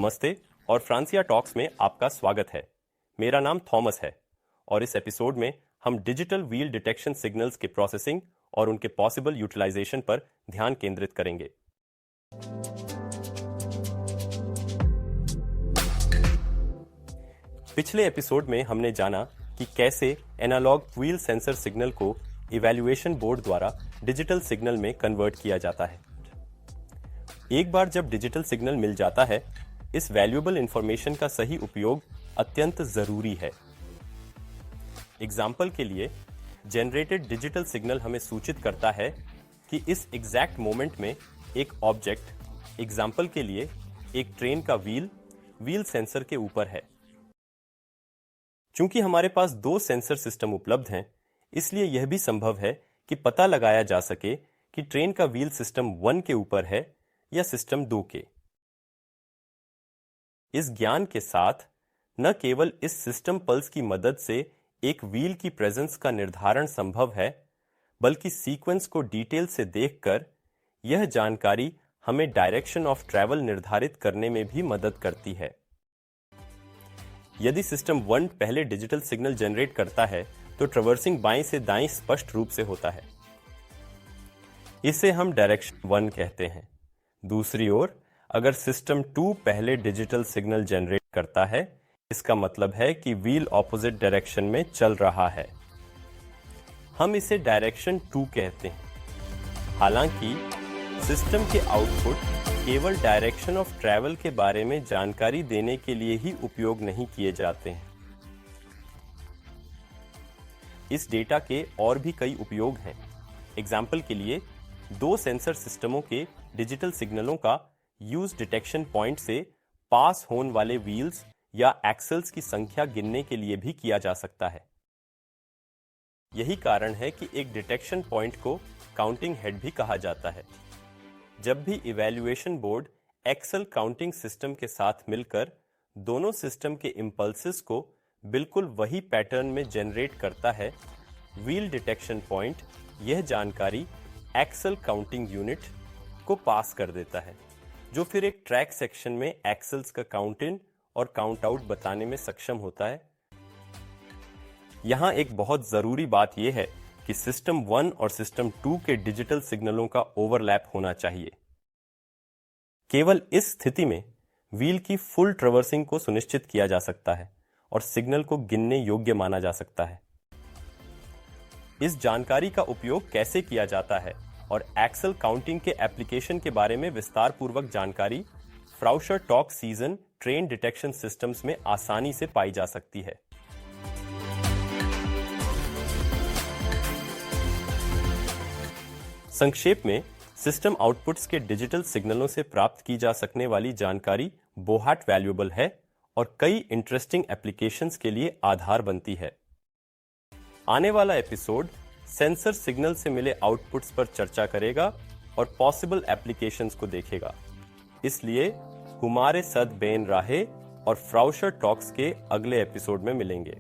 नमस्ते और फ्रांसिया टॉक्स में आपका स्वागत है। मेरा नाम थॉमस है और इस एपिसोड में हम डिजिटल व्हील डिटेक्शन सिग्नल्स के प्रोसेसिंग और उनके पॉसिबल यूटिलाइजेशन पर ध्यान केंद्रित करेंगे। पिछले एपिसोड में हमने जाना कि कैसे एनालॉग व्हील सेंसर सिग्नल को इवैल्यूएशन बोर्ड द्वारा डिजिटल सिग्नल में कन्वर्ट किया जाता है। एक बार जब डिजिटल सिग्नल मिल जाता है, इस वैल्यूएबल इंफॉर्मेशन का सही उपयोग अत्यंत जरूरी है। एग्जाम्पल के लिए, जनरेटेड डिजिटल सिग्नल हमें सूचित करता है कि इस एग्जैक्ट मोमेंट में एक ऑब्जेक्ट, एग्जाम्पल के लिए एक ट्रेन का व्हील सेंसर के ऊपर है। चूंकि हमारे पास दो सेंसर सिस्टम उपलब्ध हैं, इसलिए यह भी संभव है कि पता लगाया जा सके कि ट्रेन का व्हील सिस्टम 1 के ऊपर है या सिस्टम 2 के। इस ज्ञान के साथ न केवल इस सिस्टम पल्स की मदद से एक व्हील की प्रेजेंस का निर्धारण संभव है, बल्कि सीक्वेंस को डिटेल से देखकर यह जानकारी हमें डायरेक्शन ऑफ ट्रैवल निर्धारित करने में भी मदद करती है। यदि सिस्टम 1 पहले डिजिटल सिग्नल जनरेट करता है, तो ट्रैवर्सिंग बाएं से दाएं स्पष्ट रूप से होता है। इसे हम डायरेक्शन 1 कहते हैं। दूसरी ओर, अगर सिस्टम 2 पहले डिजिटल सिग्नल जनरेट करता है, इसका मतलब है कि व्हील ऑपोजिट डायरेक्शन में चल रहा है। हम इसे डायरेक्शन 2 कहते हैं। हालांकि सिस्टम के आउटपुट केवल डायरेक्शन ऑफ ट्रैवल के बारे में जानकारी देने के लिए ही उपयोग नहीं किए जाते हैं। इस डेटा के और भी कई उपयोग हैं। एग्जाम्पल के लिए, दो सेंसर सिस्टमों के डिजिटल सिग्नलों का यूज डिटेक्शन पॉइंट से पास होने वाले व्हील्स या एक्सेल्स की संख्या गिनने के लिए भी किया जा सकता है। यही कारण है कि एक डिटेक्शन पॉइंट को काउंटिंग हेड भी कहा जाता है। जब भी evaluation board excel counting system के साथ मिलकर दोनों सिस्टम के इंपल्सेस को बिल्कुल वही पैटर्न में जनरेट करता है, व्हील डिटेक्शन पॉइंट यह जानकारी एक्सेल काउंटिंग यूनिट को पास कर देता है, जो फिर एक ट्रैक सेक्शन में एक्सेल्स का काउंट इन और काउंट आउट बताने में सक्षम होता है। यहां एक बहुत जरूरी बात यह है कि सिस्टम 1 और सिस्टम 2 के डिजिटल सिग्नलों का ओवरलैप होना चाहिए। केवल इस स्थिति में व्हील की फुल ट्रैवर्सिंग को सुनिश्चित किया जा सकता है और सिग्नल को गिनने योग्य माना जा सकता है। इस जानकारी का उपयोग कैसे किया जाता है और एक्सेल काउंटिंग के एप्लीकेशन के बारे में विस्तार पूर्वक जानकारी फ्राउशर टॉक सीजन ट्रेन डिटेक्शन सिस्टम्स में आसानी से पाई जा सकती है। संक्षेप में, सिस्टम आउटपुट्स के डिजिटल सिग्नलों से प्राप्त की जा सकने वाली जानकारी बहुत वैल्यूएबल है और कई इंटरेस्टिंग एप्लीकेशंस के लिए आधार बनती है। आने वाला एपिसोड सेंसर सिग्नल से मिले आउटपुट्स पर चर्चा करेगा और पॉसिबल एप्लीकेशंस को देखेगा। इसलिए हमारे साथ बेन राहे और फ्राउशर टॉक्स के अगले एपिसोड में मिलेंगे।